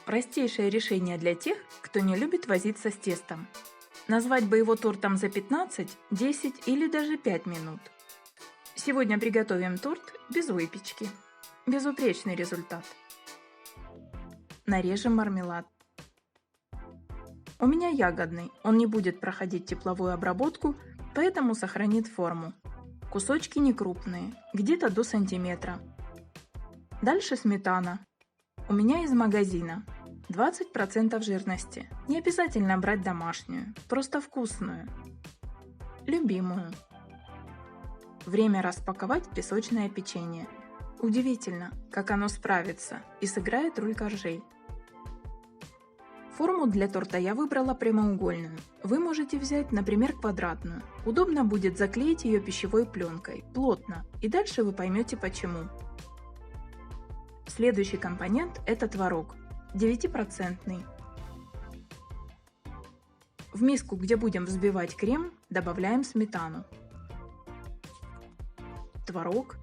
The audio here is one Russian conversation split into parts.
Простейшее решение для тех, кто не любит возиться с тестом. Назвать бы его тортом за 15, 10 или даже 5 минут. Сегодня приготовим торт без выпечки. Безупречный результат. Нарежем мармелад. У меня ягодный, он не будет проходить тепловую обработку, поэтому сохранит форму. Кусочки не крупные, где-то до сантиметра. Дальше сметана. У меня из магазина. 20% жирности. Не обязательно брать домашнюю, просто вкусную. Любимую. Время распаковать песочное печенье. Удивительно, как оно справится и сыграет роль коржей. Форму для торта я выбрала прямоугольную. Вы можете взять, например, квадратную. Удобно будет заклеить ее пищевой пленкой, плотно, и дальше вы поймете почему. Следующий компонент – это творог. 9%. В миску, где будем взбивать крем, добавляем сметану, творог,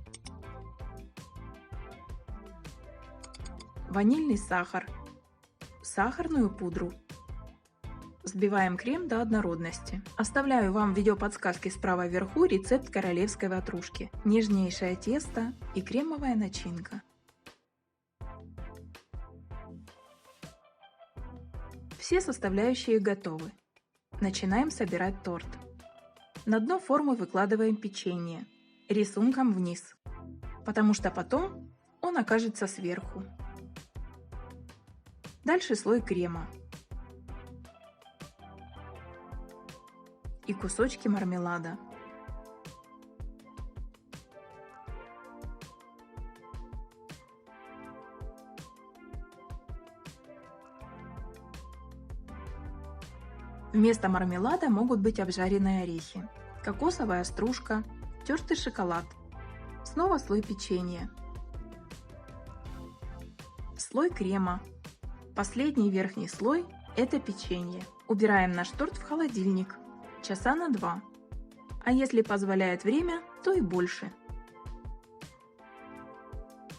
ванильный сахар, сахарную пудру. Взбиваем крем до однородности. Оставляю вам в видеоподсказке справа вверху рецепт королевской ватрушки. Нежнейшее тесто и кремовая начинка. Все составляющие готовы. Начинаем собирать торт. На дно формы выкладываем печенье рисунком вниз, потому что потом он окажется сверху. Дальше слой крема и кусочки мармелада. Вместо мармелада могут быть обжаренные орехи, кокосовая стружка, тертый шоколад. Снова слой печенья, слой крема. Последний верхний слой – это печенье. Убираем наш торт в холодильник часа на 2. А если позволяет время, то и больше.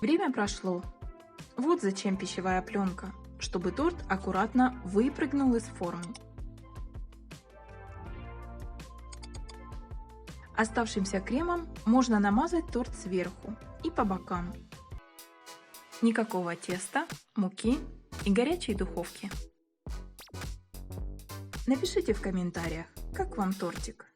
Время прошло. Вот зачем пищевая пленка, чтобы торт аккуратно выпрыгнул из формы. Оставшимся кремом можно намазать торт сверху и по бокам. Никакого теста, муки и горячей духовки. Напишите в комментариях, как вам тортик.